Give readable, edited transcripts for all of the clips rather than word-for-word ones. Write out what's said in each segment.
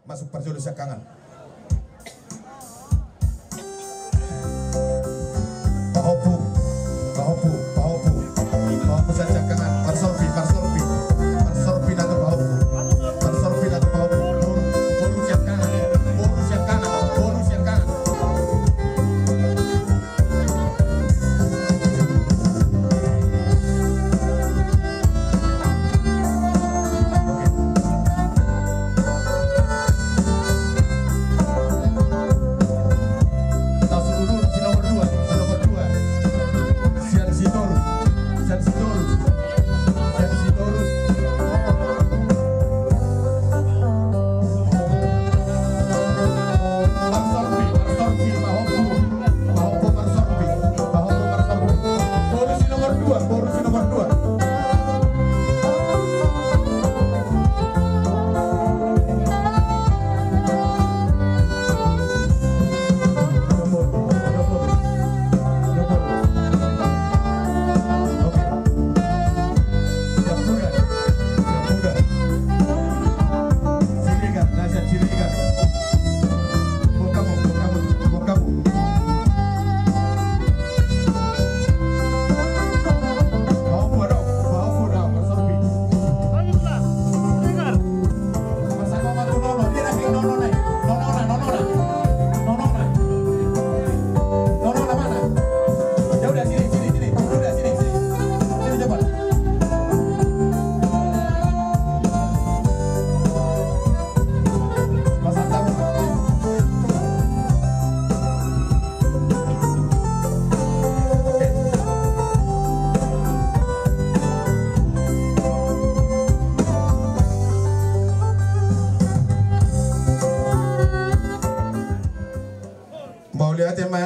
masuk parjolo sekangan. Pahopu saja sekangan. Parsorpi nato pahopu. Parsorpi nato pahopu. Boru sekangan.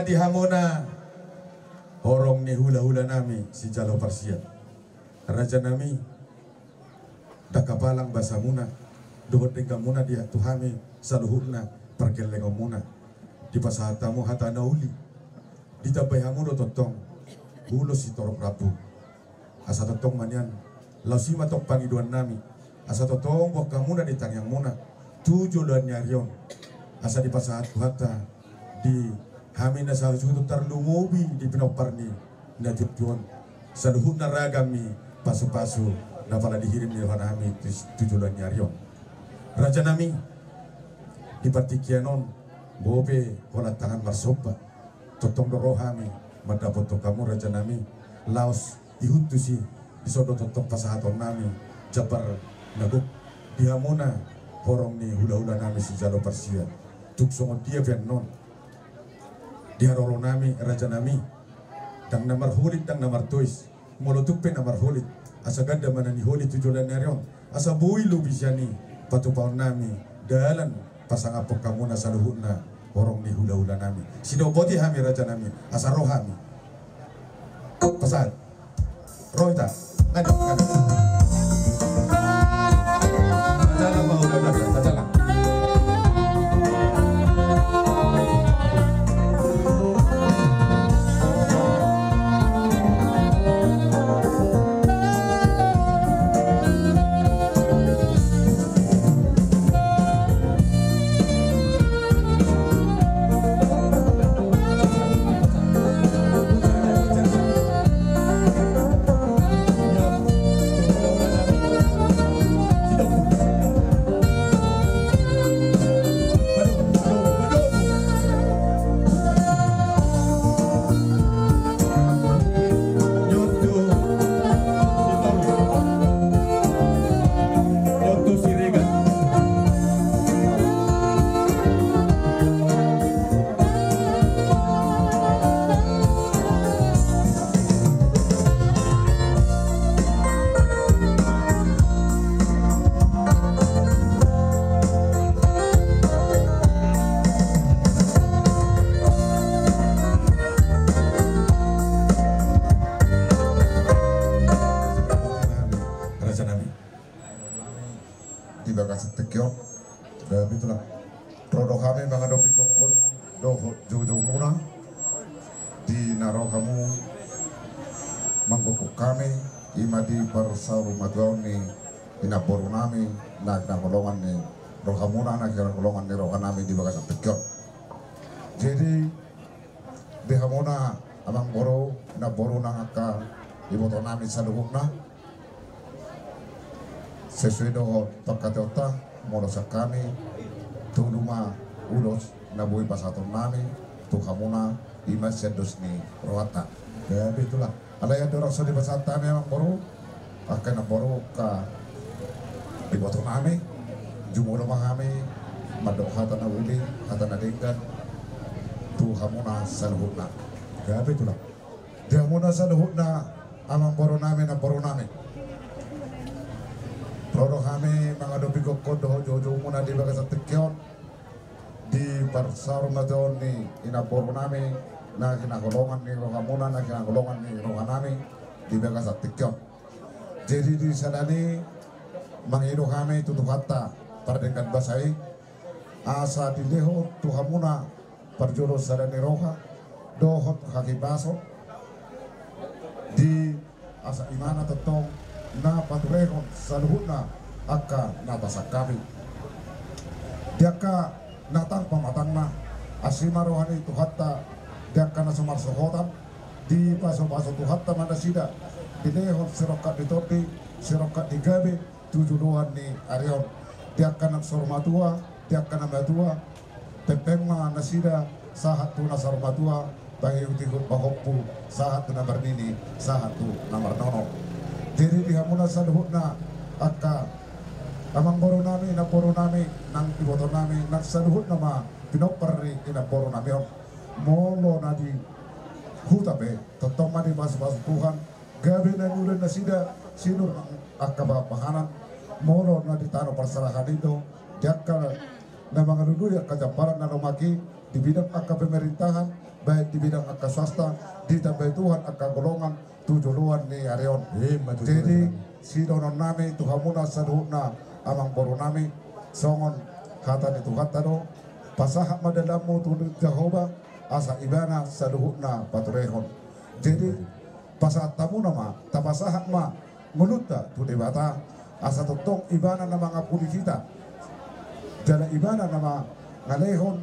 Di hamona horong ni hula-hula nami si jalo parsiat raja nami dakapalang basa muna dohot dengan muna dia tuhami saluhuna pergeleng muna di pasahatamu hatana uli ditabay hamudo totong hulo si torok rapu asa totong manyan lausima tok pangiduan nami asa totong wak kamuna di tangyang muna tujuan nyarion asa di pasahat hata di kami na sa suto tarlungobi di pinoparni na tujuan saluhut na ragami pasu-pasu na pala dihirim ni kami tujuan nyarion raja nami di partikianon bobe wala tangan marsopa totong dorohami madapot to kamu raja nami laos dihutusi disodo totong pasahaton nami jabar naguk dihamona horong ni hula-hula nami si jalo parsia tuksongon dia non di haroro nami raja nami dang namar hulit dang namar tois molotupe namar hulit asa ganda manani hulit tujuan narion asa bui lubisiani patupaon nami dalan pasang apok kamu na saluhuna horong ni hula-hula nami sidoboti hami raja nami asa rohami pasat rohita ngada jalan mau jalan mangguguk kami ima di barsaru madwauni ina borunami na golongan ni rohamuna na kira golongan ni rohanami di bagas tekyon. Jadi dihamuna amang boro na boro na aka iboto nami saluhukna sesuai dengan pakatota moro sakami tuluma ulos na bui pasaton nami tuhamuna imas sedos ni rohata. Ya itulah. Ada yang dorong di pasatan amang boro akan na boro ka iboto nami jumuro mangami madok hata na uli hata na dinggan tuhamuna saluhukna. Ya itulah. Dihamuna saluhukna amang boro nami na boro nami. Roro kami mengadopi kokodo jojo muna di bagas tekyon di parsar madon ni ina boro nami na kinagolongan ni rohamuna na kinagolongan ni rohanami di bagas tekyon. Jadi di sadani mangido kami tutuhata pardekan basai asa dileho tuhamuna parjoro sadani roha dohot kaki baso di asa imana tetong na paturehon saluhuna aka nabasa kami diaka natang pamatangna asima rohani tuhatta diaka na sumarsohotan di paso-paso tuhatta manasida dilehon sirokat ditoti sirokat digabe tujuan ni arion diaka na sormatua diaka na matua tepengma nasida sahat tu nasarmatua bagi utikut bahokpu sahat tu namar nini sahat tu namar nono. Jadi dihamuna saluhukna aka amang boro nami na boro nami nang iboto nami nang saluhut nama pinopari ina boro nami molo na di hutabe totoma di mas-mas Tuhan gabi na nulen na sida sinur aka bapahanan molo na di tano perserahan itu diakal na mga luluya kajamparan na lumaki di bidang aka pemerintahan baik di bidang aka swasta di tambah Tuhan aka golongan tujuan ni arion. Jadi si donon nami tuhamuna saluhukna amang boro nami songon kata ni Tuhan tado pasahat madalamu tulid Jehovah asa ibana saluhukna paturehon. Jadi pasahat tamu nama tapasahat ma nguluta tu debata asa totong ibana na mga pulikita jala ibana nama ngalehon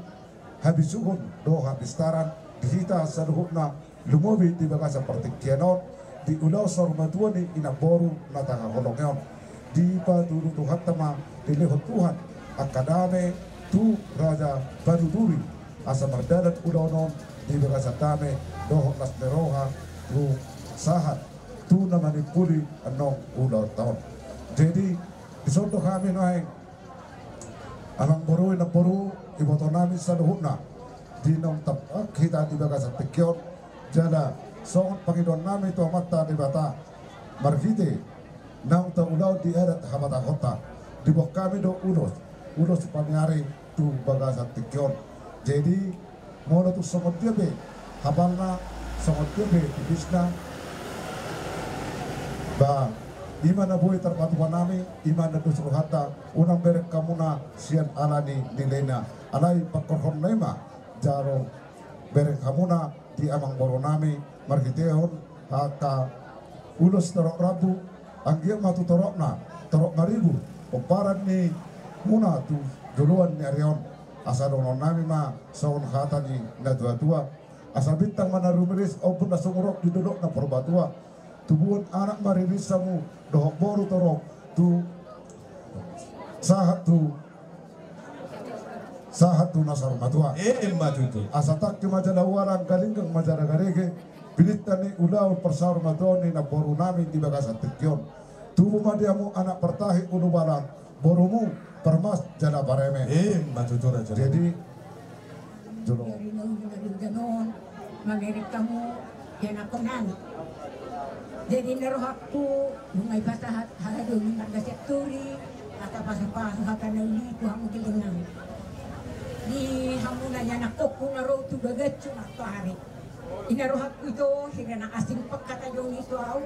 habisuhon do habistaran dihita saluhukna lumobi di bagas seperti kianon di ulau sormatua ni inaboru na tangakolongyon di paduru Tuhan tama dilehot Tuhan akadame tu raja baduduri asa mardadat ulau non di bagas atame dohok las neroha tu sahat tu namanipuli anong ulau tahun. Jadi disondo kami naik amang boru na boru iboto namin sa luhuna di nong tapak kita di bagas tekyon jala songon Panginoon namin ito mata di bata margite nang taulaw di erat habata kota di bawah kami do ulos pangyari tu bagas tikyon. Jadi mula tu songon dia be habalna songon dia be ibisna ba iman na buhay terpatuan nami iman na dusro hata unang berek kamuna sian alani nilena alay pagkorhon lema jaro berek kamuna di amang boro nami margitehon aka ulos torok rabu anggiang matu torokna torok maribu oparan ni muna tu duluan ni arion asa donon nami ma saun hata ni na dua asa bintang mana rumiris opun na sumurok di duduk na perbatua tubuhan anak mariris samu dohok boru torok tu sahat tu nasar matua matutu asa tak ke majalawaran kalinggang majaragarege pilitani ulau persar madoni na boru nami di bagas tikyon tubuh madiamu anak pertahi unubalan borumu permas jala bareme matutu raja. jadi jolo dari ganon magirik kamu yan ako nan jadi naruh aku bungai pasahat halado mingat gaset turi atau pasang hata nauli itu hamu gilingan di hamu nanya nakoko naruh tu bagat cuma tu hari inaruh aku itu sehingga nak asing pekata yung itu au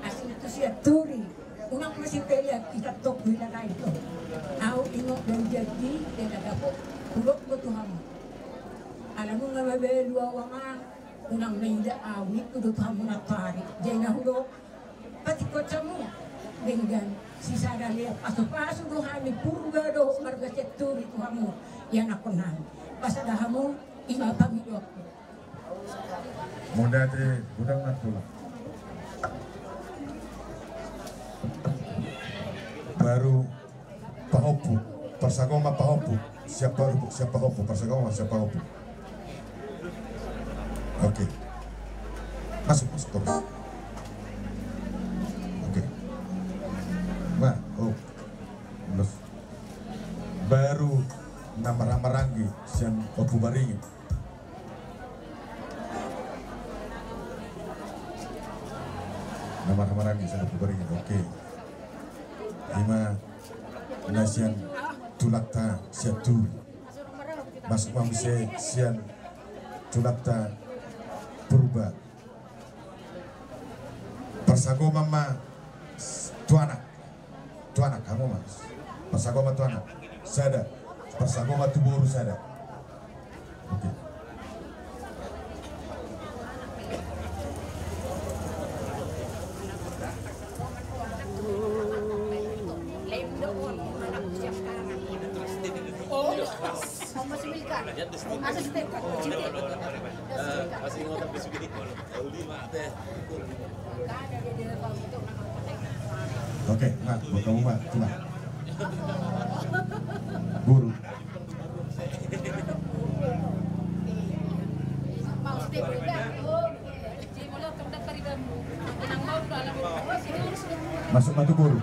asing itu siya turi unang masih pelihat kita tok bila na itu au ingok dan jadi dan ada po kulok mo tu hamu alam mo nga mabelu awangan unang naida awit udot hamu na tari jay na hulo pati ko mo dengan sisa dari pasu-pasu dohami purga do marga ceturi tuhamu yang aku nang pasadahamu ima pamidok muda te gudang natula baru pahopu persagoma pahopu siapa hopu persagoma siapa hopu. Oke. Masuk terus. Oke. Nah, terus baru nama-nama sian hopu baringi. Nama-nama rangi sian hopu baringi. Oke. Lima nasian tulakta siatu masuk mamse sian tulakta purba persagoma ma tuanak kamu mas persagoma tuanak sada persagoma tuburu sada. Oke. Oke, nah, buat kamu mah, tuh buru. Masuk matu buru.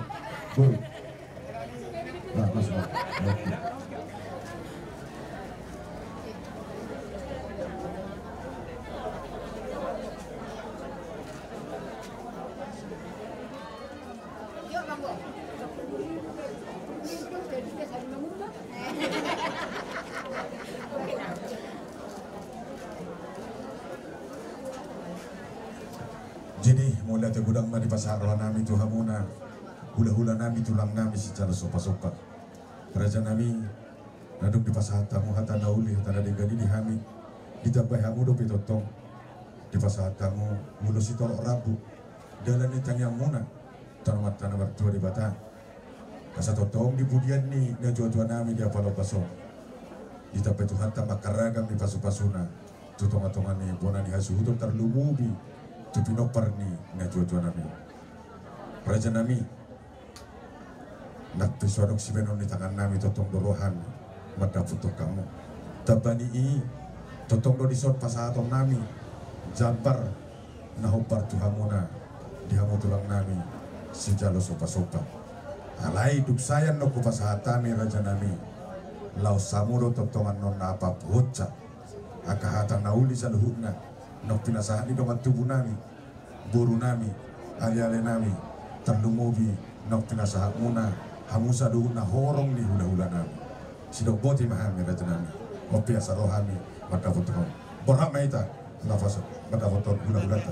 Nah, masuk. Oke. Jadi mulai te gudang na di pasar nami tuhamuna hula-hula nami tulang nami secara sopa-sopa kerajaan nami naduk di pasar tamu hata nauli hata ada gadi di hami ditambai hamu do pitotong di pasar tamu mulu si tolok rabu dalam itang yang muna tanamat tanah bertua di bata kasa totong di budian ni na jua-jua nami di apalo paso ditambai Tuhan tambah karagam di pasu-pasuna tutong-atongan ni bona ni hasu hutong terlumubi tu pinopar ni na jua-jua nami raja nami nak pisuadok si benon di tangan nami totong dorohan mata foto kamu tabani i totong do disot pasatong nami jambar na hopar tuhamuna dihamu tulang nami si jalo sopa-sopa alai duk sayan no ku pasahatami raja nami lau samuro totongan non apa bocah akahata nauli saluhuna nok pinasahan di domat tubuh nami buru nami ali-ali nami terlumubi nok pinasahan muna hamusa duhuna horong di hula-hula nami sidok boti mahami raja nami ngopi asa rohami maka foton borak maita nafas maka foton hula-hula ta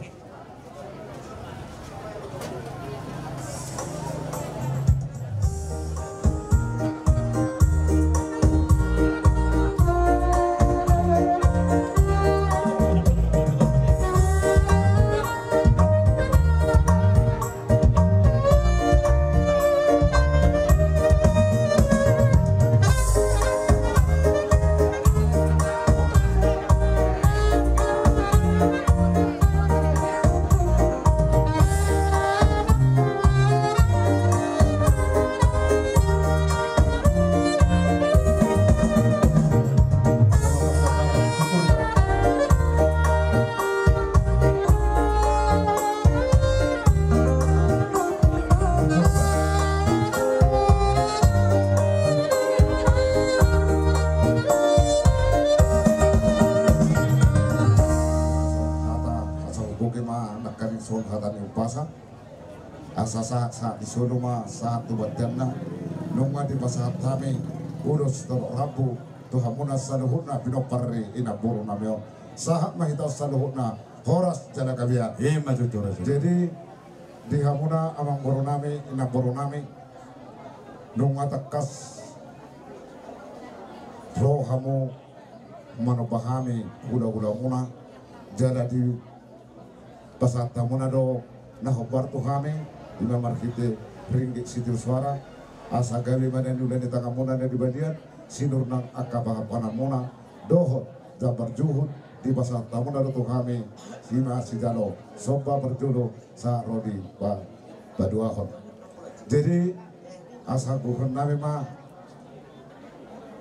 asa saat di sono ma saat tu batanna nunga di pasat kami urus to rabu tu hamuna saluhuna pinoparri ina buru namyo sahat mah kita saluhuna horas jana kabia maju terus jadi di hamuna amang buru nami ina buru nami nunga takas roh hamu manubahami udah muna jala di pasat tamuna do na hobar tu kami Ima markite ringgit sitil suara asa gabi manen udah di tengah muna di badian sinur nang akabang muna dohot jabar juhud di pasar tamuna do kami sima sijalo soba berjulu sa rodi baduahon. Jadi asa gugur nami mah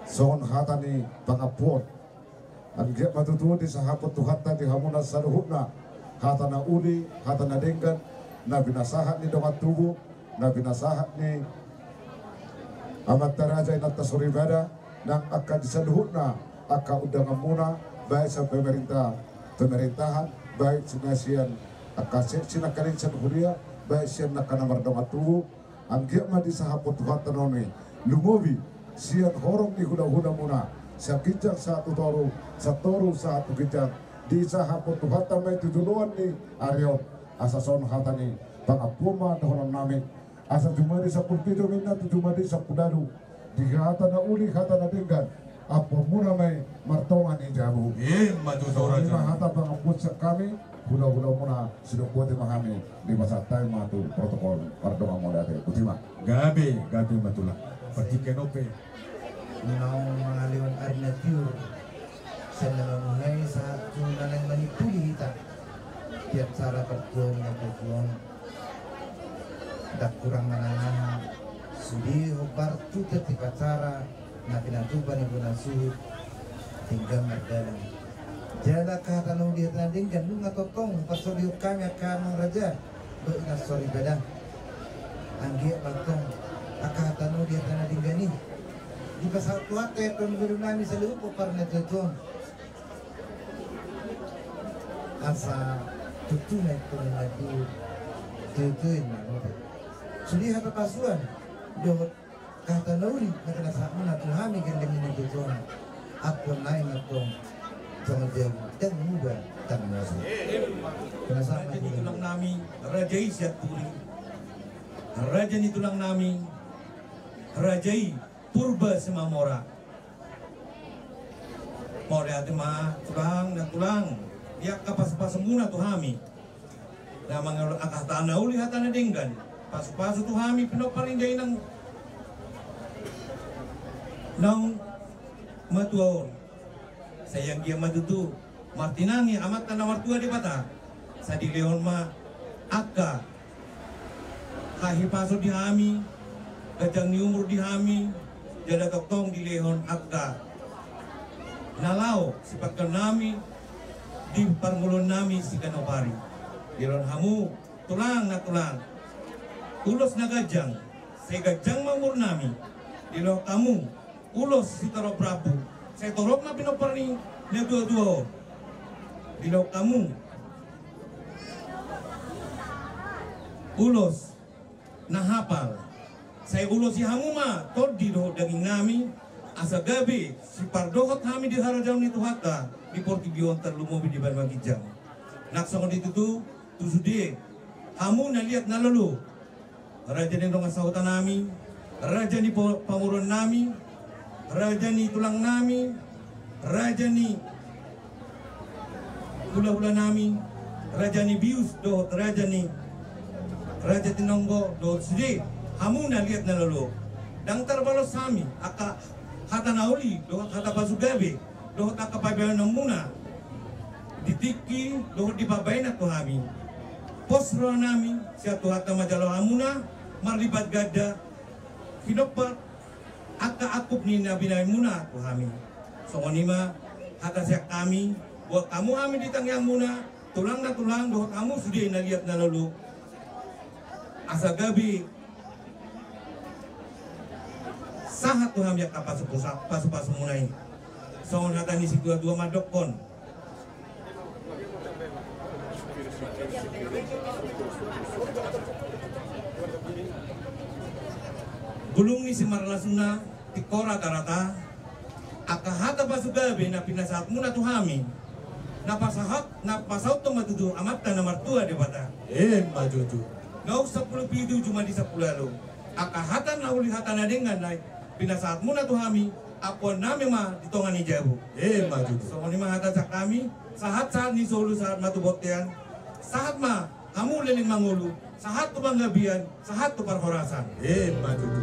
son hatani pangapuan angge matutu di sahabat Tuhan tadi hamuna saruhuna hatana uli hatana denggan na binasahat ni domat tubuh na binasahat ni amat taraja inat tasuribada nang akan disaduhuna akan undangan muna baik sa pemerintahan baik sinasian akan sinakarin sanhuria baik sian nakana domat tubuh angge ma di sahabat Tuhan tanoni lumobi sian horong ni huda-huda muna sakijak satu toru satu kijak di sahabat Tuhan tamai tujuan ni Aryo asason hatani pangapuma dohonam nami asa cuma di sapul pitu minna cuma di sapudalu di hata na uli hata na denggan apa muna mai martongan ni jabu maju saudara lima hata pangaput kami hula-hula muna sudah buat memahami di masa time matu protokol pardongan modate kutima gabe matulah pertikenope Nang mangaliwan arna tiur sa namamungay sa tunanang manipuli hita tiap cara pertuan yang pertuan dak kurang manangan sudi hobar tu ketika cara na pinatuban ibu nasuhut tinggal merdalang jala kahatan ulihat na dinggan nung natotong pasoliuk kami akan raja doon na sorry beda anggi patong akahatan ulihat na dinggan ni di pasal tuat teton guru nami sa lupo karena teton asa tutunay ko na nagdu teton na no sudi hata pasuan dohot kata nauli na kanasa mo na tuhami gandang ni teton ako na tong sama dia dan muda dan masa kanasa Raja ni tulang nami Rajai siat puri Raja ni tulang nami Rajai Purba Semamora. Mora ati ma tulang dia kapas-pas muna tu hami. Na mga akatana uli hatana denggan. Pas-pas tu hami pinoparinday ng matuaon. Sayang dia matutu martinangi amat na martua di bata. Sa dileon ma akka kahipaso di hami gajang ni umur di hami jada toktong di lehon akka nalau sipatkan nami di parmulon nami si kanopari dilon hamu tulang na tulang ulos na gajang say gajang mamur nami dilo kamu ulos si taro prabu say torok na pinoparni na dua-dua dilo kamu ulos na hapal saya ulo si hamuma tod di doh daging nami asa gabi si pardohot kami di harajam ni tuhata di portigion terlumobi di barmagijang naksong dito tu sudi hamu na liat na lulu raja ni dong asautan nami raja ni pamuron nami raja ni tulang nami raja ni hula-hula nami raja ni bius doh raja ni raja tinonggo doh sudi hamu na liat na lolo dang tarbalos sami aka hata nauli doh hata basugabe doh taka pabayan ng muna ditiki doh dibabay na to hami posro nami siya to hata majalo hamuna marlibat gada hinopat aka akup ni nabinay muna to hami so ngonima hata siya kami buat kamu hami ditangyang muna tulang na tulang doh kamu sudah na liat na lolo asa gabi sahat tuh hamyak pasu munai so nata ni si dua madokon gulung ni si marlasuna tikora karata akahata pasugabe na pinasahat muna tuh hami napasaut to matudu amat na martua de bata majuju ngau 10 pidu cuma di 10 lalu akahatan na uli hatan na dengan naik pinasahat muna tuh hami ako nami ma ditongan ni jabu majuju so ni ma hata sa kami sahat ni solo saat matubotian sahat ma hamu leling mangulu, sahat tu banggabian, sahat tu parhorasan. Maju tu.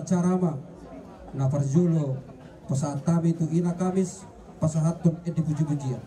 acara mah na farjulo pasaat kami itu ina kamis pasahatun di puji-pujian.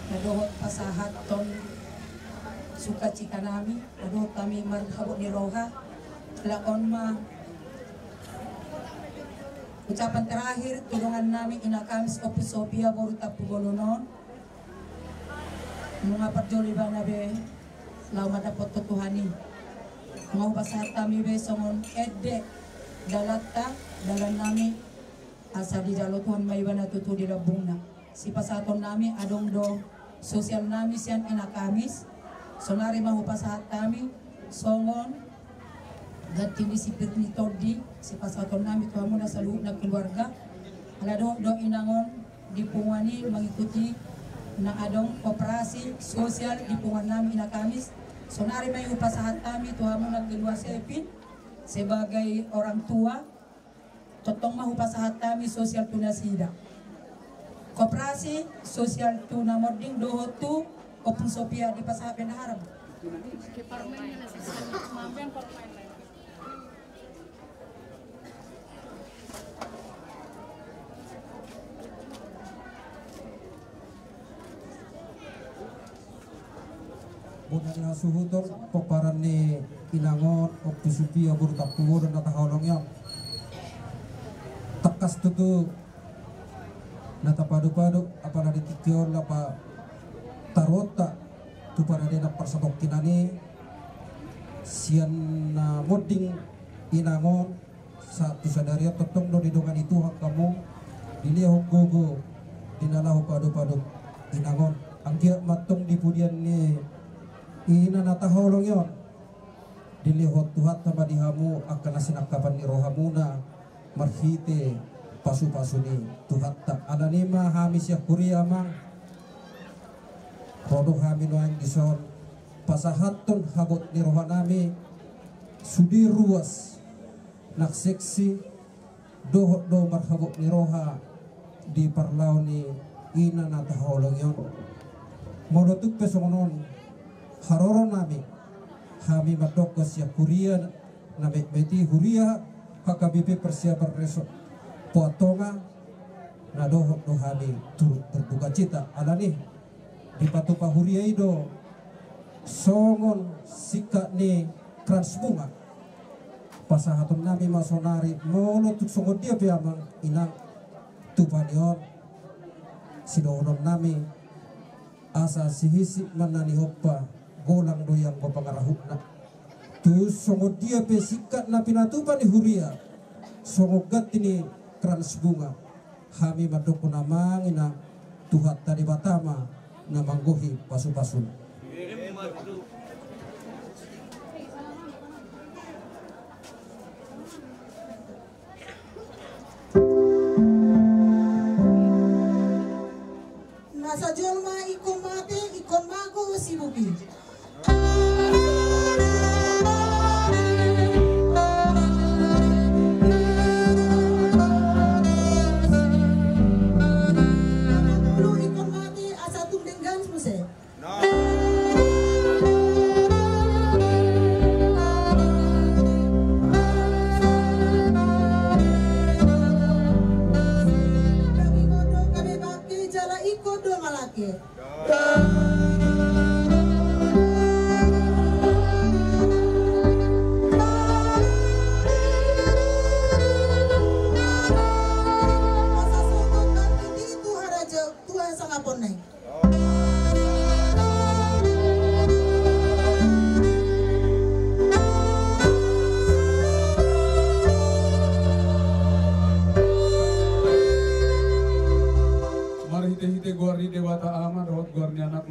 Nadohot pasahat ton sukacita nami, nadohot kami marhabot ni Roha, laon ma ucapan terakhir tulungan namin inakamis opisopia boruta pugolonon mga parjoli ba na be law madapot tutuhani mga pasahat kami be songon edde dalata dalan nami asa di dalotuhan may ba na tutu di labung na si pasaton nami adong do sosial nami siyan inakamis sonari mahupasahat kami songon Gati si Pirni Todi, si pasaton nami tuamu na sa loob ng keluarga. Aladong do inangon dipungani mengikuti na adong operasi sosial dipungan namin na Kamis. So nari may upasahan kami tuamu ng Gilwa Sepin sebagai orang tua. Totong mahupasahan kami sosial tunasida. Koperasi sosial tuna mording dohotu opun sopia di pasahan na harap. Bukan yang suhutor peparan ni inangon waktu supia burtak tuwo dan nataholong yang takas tutu natapadu-padu apa nadi tikion lapa tarota tu para dena persatok kinani sian na moding inangon satu sadaria totong do didongan itu hak kamu dilihat gogo dinalahu padu-padu inangon angkia matong di pudian ni ina nataholong yon dilihot tuhat sama dihamu akan nasinakapan ni rohamuna marhite pasu-pasu ni tuhat tak ada nima hamis ya kuria mang rodoh hamin yang dison pasahatun hagot ni rohanami sudi ruas nak seksi doh marhabot ni roha di parlau ni ina nataholong yon monotuk pesongonon haroro nami kami matokos ya kuria na beti huria hakabibi persiapan resok potonga na doh kami turut berduka cita alani di patupa huria ido songon sika ni transbunga pasahatun nami masonari molotuk songon dia piamang inang tupanion sidonon nami asa sihisi manani hoppa golang doyang ko pangarahupna tu songod dia pesikat na pinatupan ni huria songogat ini transbunga kami madoko namang ina tuhat tadi batama na manggohi pasu-pasun nasa jolma ikon mate ikon mago sibuki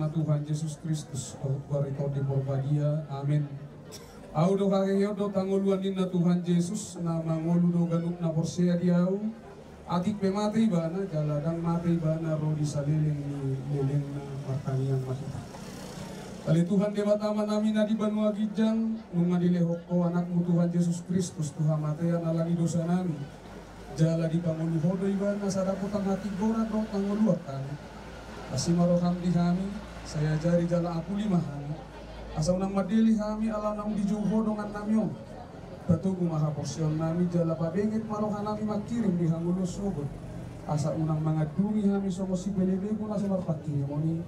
Tuhan Yesus Kristus barito di porbadia amin audo kageyo do tangoluan na Tuhan Yesus na mangolu do ganuk na porsea diau atik pemate ibana jaladang mate ibana rodi saliling ni leleng na martanian makita kali Tuhan debatama nami na di Banua Gijang nung madilehok ko anakmu Tuhan Yesus Kristus Tuhan matean alani dosa nami jala di pangolu hodo ibana sadaputang hati gorat do tangoluat kami asimaroham di kami saya jari jala aku lima kami asa unang madili kami ala nang dijuho dongan namyo batugu maha porsion nami jala pabengit marohan nami makirim di hangulos sogot asa unang mga dumi kami somo si pelebe ko na sumarpaki moni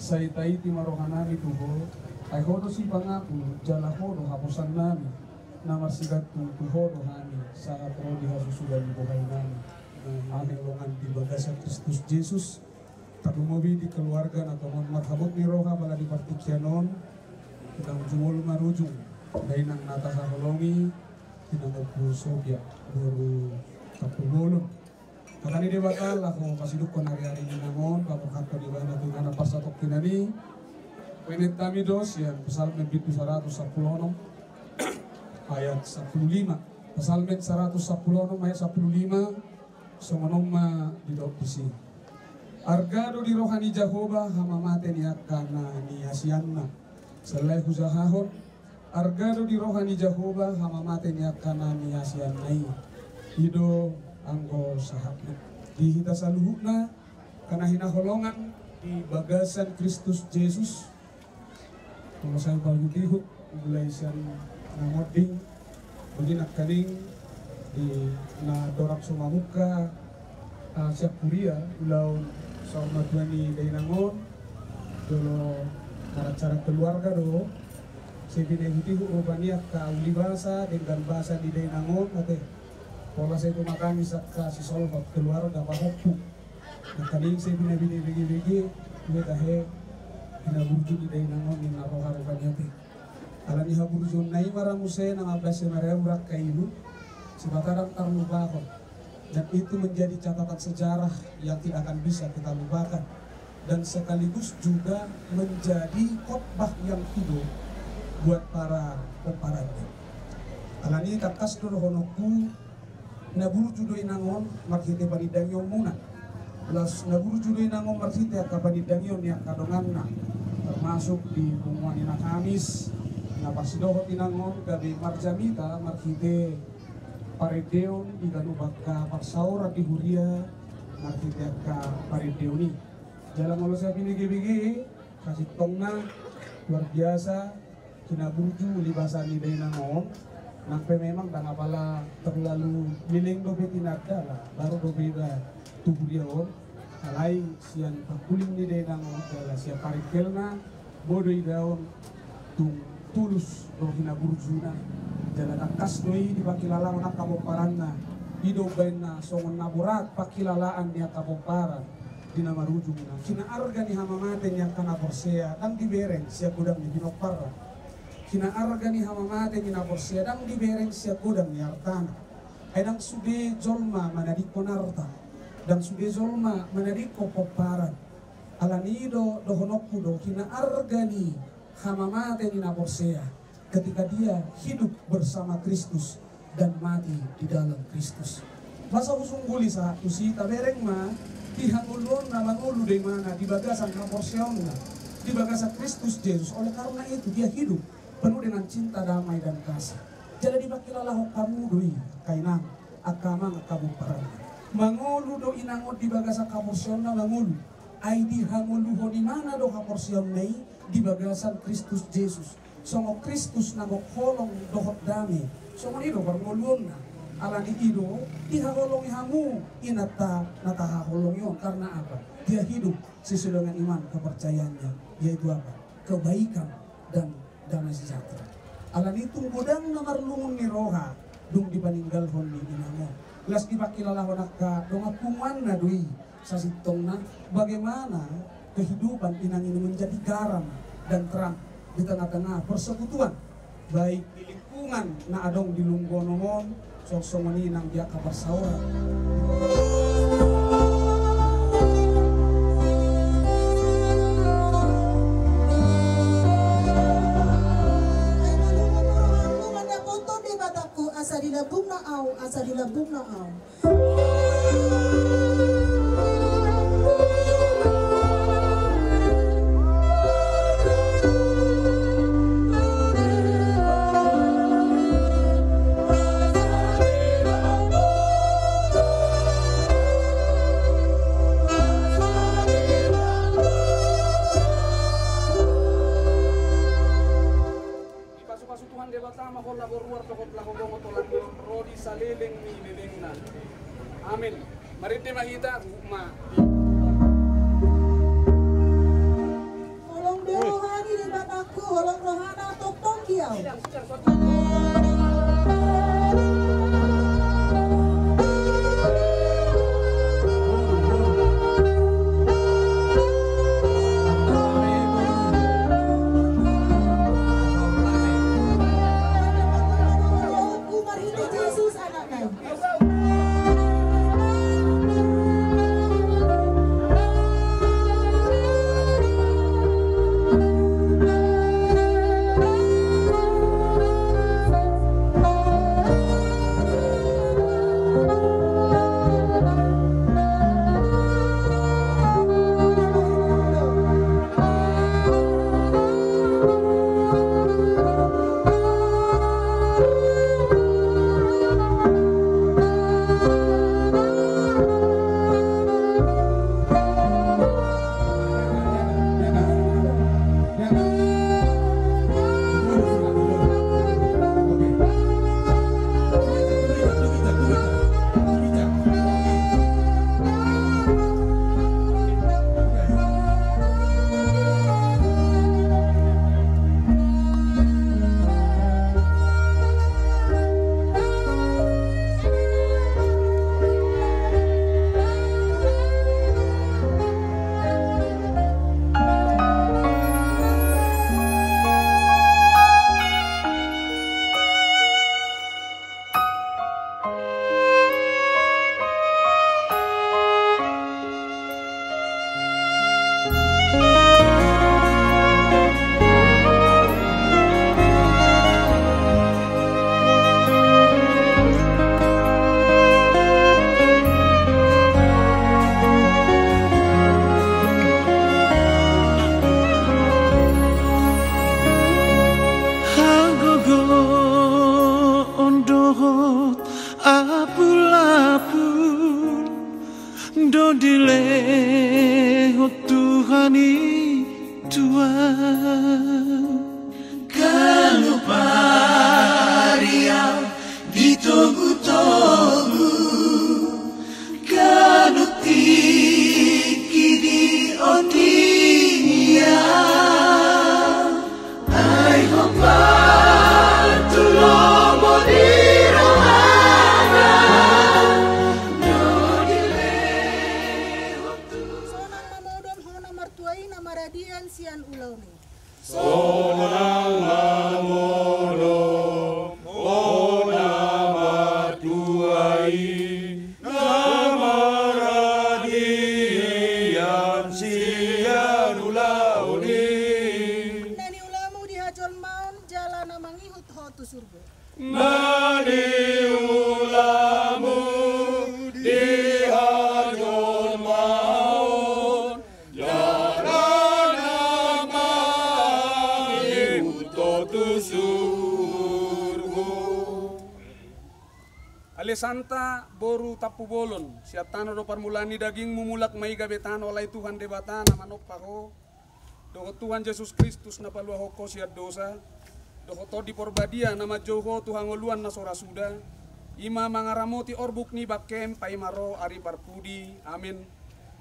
say taiti marohan nami tuho ay hodo si pangaku jala hodo hapusan nami na marsigat tuho do kami sa atro di hasusulan di buhay nami aming longan di bagasa Kristus Jesus tagumobi di keluarga na tomon mathabot ni roha bala di partikyanon kitang jumol marujung dahil nang natasaholongi tinanggap sobya baru kapulolong kakani di bakal ako pasiduk ko nari-ari ni namon papukat ko di bana tuh na pasatok kinani wenit kami dos yan pasal membitu 110 ayat 15. Psalmen 110 ayat 15 songonoma didok bisi. Argado di rohani Jehovah hamamate ni akana ni asianna. Selai huzahahon argado di rohani Jehovah hamamate ni akana ni asiannai. Ido anggo sahabna. Di hita saluhuna kana hinaholongan di bagasan Kristus Yesus. Kalau saya baru dihut mulai sian ngoding begini kaning di na dorak sumamuka siap kuliah ulau sama tuani dari nangon dolo cara keluarga do sebine hutihu obania ka uli bahasa dengan bahasa di dari nangon ate pola saya tu makan bisa kasih solvat keluarga pahoku na kaning sebine bini begi kita he ina burju di dari nangon ina rohar banyati alani haburjun nai maramuse nang abase mareura kailu sebatarang terlupakan dan itu menjadi catatan sejarah yang tidak akan bisa kita lupakan dan sekaligus juga menjadi khotbah yang hidup buat para peparanya. Alani kakas dulu honoku naburu judo inangon marhite panidangyo muna plus naburu judo inangon marhite kapanidangyo niya kadonganna termasuk di pengumuman ina Kamis na pasidohot inangon gabi marjamita marhite paredeon ikan ubaka parsaura di huria marhite ka paredeoni jalan kalau saya bigi kasih tongna luar biasa kina burju libasani dari nangon nampe memang tak apalah terlalu miling dobe tinada lah baru dobe da tuhuriaon alai sian pakuling ni dari nangon adalah siap parikelna bodo idaon tung tulus rohina burjuna jalan akas doi di pakilalaan nak kaboparanna hidup bena songon naburat pakilalaan dia kaboparan di nama rujungna kina arga ni hamamaten yang kana porsea dan dibereng siap gudang di binopara kina arga ni hamamaten ni naporsea dan dibereng siap gudang ni artana edang sude jolma manadi konarta dan sude jolma manadi kopoparan alanido dohonokku do kina arga ni hamamate ni naporsea ketika dia hidup bersama Kristus dan mati di dalam Kristus. Masa usungguli saat usi tabereng ma dihangulun na mangulu di mana di bagasan naporseona di bagasan Kristus Yesus. Oleh karena itu dia hidup penuh dengan cinta, damai dan kasih. Jadi dibakilalah kamu doi kainang akamang kamu parang mangulu do inangot di bagasan naporseona mangulu ai dihangulu ho di mana do naporseonai di bagasan Kristus Yesus. Songo Kristus nangok holong dohot dami. Songo ido barngolun na. Ala di ido dihaholongi hamu inata natahaholong yon karena apa? Dia hidup sesuai dengan iman kepercayaannya yaitu apa? Kebaikan dan damai sejahtera. Ala di tunggudang namarlungun ni roha dung dipaninggal hon di inamo. Las dipakilalah wanaka dong apungan na dui sasitong na bagaimana kehidupan inang ini menjadi garam dan terang di tengah-tengah persekutuan baik di lingkungan na adong di lunggonomon sosomoni nang dia kabar saura asa dilabung na au Amin. Mari mahita ma. Holong rohani di bataku, holong rohana totong kiau. Tuhan kalau pariau ditogu-togu kalau tiki di onia ai hopa tulomo di rohana Sonang mamodon hona martuai na maradian sian ulauni. Sonang mamodon hona martuai na maradian sian ulauni. Nani ulamu di hajol maun jalan mangihut hotu surga. Nani ulamu di hajol maun jalan mangihut hotu surga. Ale santa boru tapu bolon siatano do parmulani daging mumulak mai gabetano olay Tuhan debata na manok pako do Tuhan Yesus Kristus na palua hoko siat dosa do to di porbadia na majoho Tuhan ngoluan na sora suda ima mangaramoti orbuk ni bakem paimaro ari parpudi amin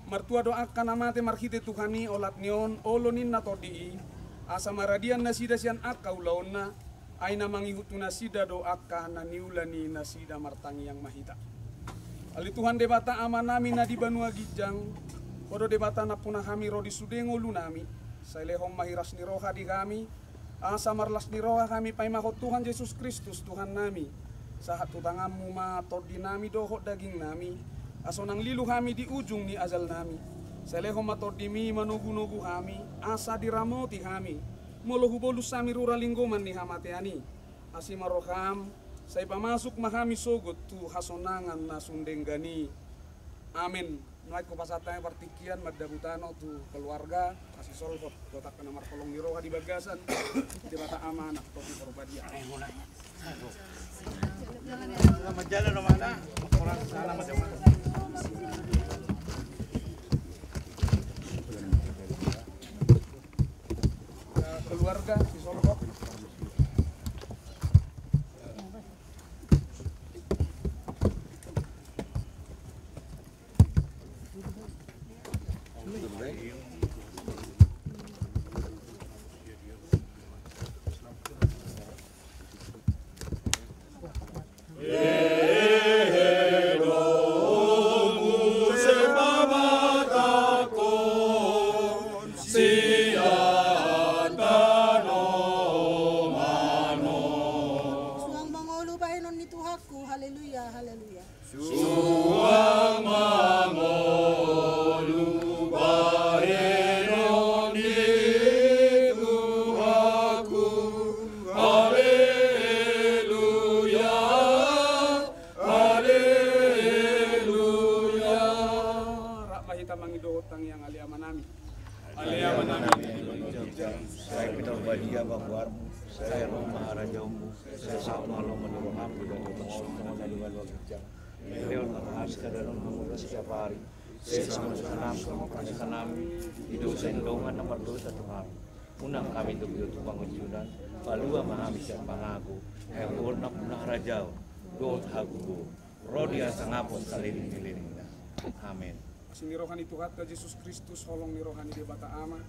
martua doakan amate marhite Tuhani olat nion olonin na todi asa maradian na sida sian akau laonna aina mangihutu nasida doaka na niulani nasida martangi yang mahita. Ali Tuhan debata amanami na di banua gijang, kodo debata na punah kami rodi sudengo lunami, sailehom mahiras ni roha di kami, asa marlas ni roha kami paimahot Tuhan Yesus Kristus Tuhan nami, sahat tutangamu ma todi nami dohot daging nami, asonang lilu kami di ujung ni azal nami, sailehom matodimi manugu-nugu kami, asa diramoti kami, molohu bolus sami rura linggoman ni hamateani asimaroham saya pamasuk mahami sogot tu hasonangan na sundenggani amin nuai ko pasatanya partikian madabutano tu keluarga kasih solvot kotak namar kolong ni roha di bagasan di mata amanah topi korbadia jalan mana orang sana macam-macam keluarga si Solkop. Unang kami dugyo tu pangunjunan, palua mahami siya pangago, hengor na punah rajao, doot hagugo, rodia sangapon sa liling-liling na. Amen. Sing nirohani Tuhan ka Yesus Kristus, holong nirohani di bata ama,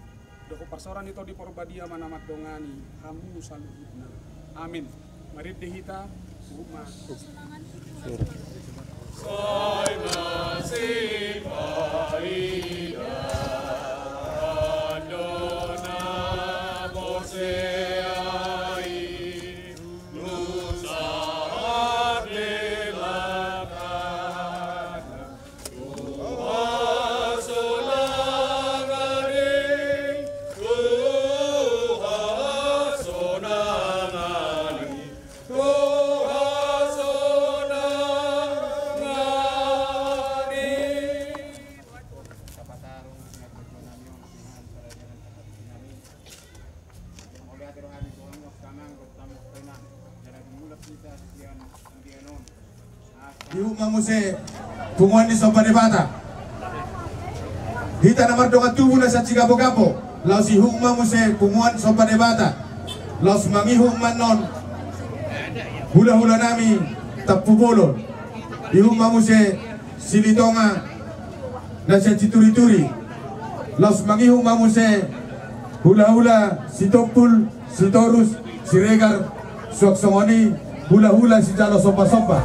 doko parsoran ito di porbadia manamat dongani, hamu saluhut na. Amin. Marid dehita, uma. Soy masih paida. Muse punguan di sopa debata. Hita namar donga tubuh na sa cigabo-gabo. Laos ihuma muse pumuan sopa debata. Laos mangihu manon. Hula-hula nami tapu bolon. Ihuma muse silitonga dan si turi-turi. Laos mangihu mamuse hula-hula si tompul, si torus, si regar, suak-songoni, hula-hula si jalo sopa-sopa.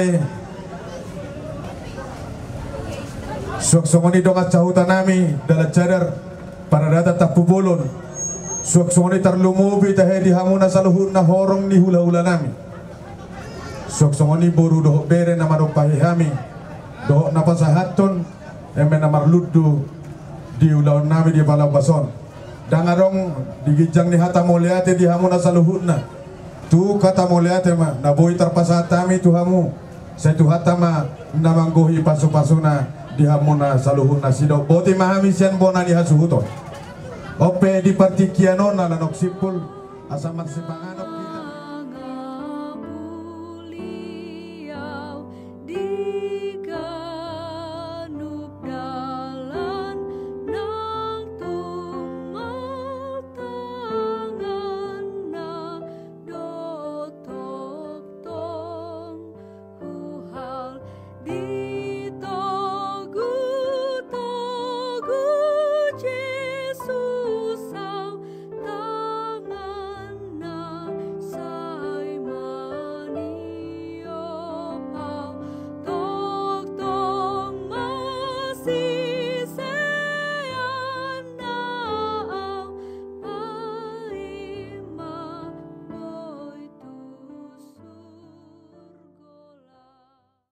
Tuhanai suaksongoni donga cahutan nami dalam cadar para data tapu bolon suaksongoni tarlumubi tahe di hamuna saluhurna horong ni hula-hula nami suaksongoni boru doh bere nama dompahi hami doh napasahaton eme namar luddu di ulaun nami di balau bason dangarong digijang ni hata moliate di hamuna saluhurna tu kata moliate ma naboi terpasatami tuhamu saya tu hata ma namanggohi pasu-pasuna di hamuna saluhurna sido boti mahamisian bona di hasuhuton ope di partikianona lanok sipul asaman sipangan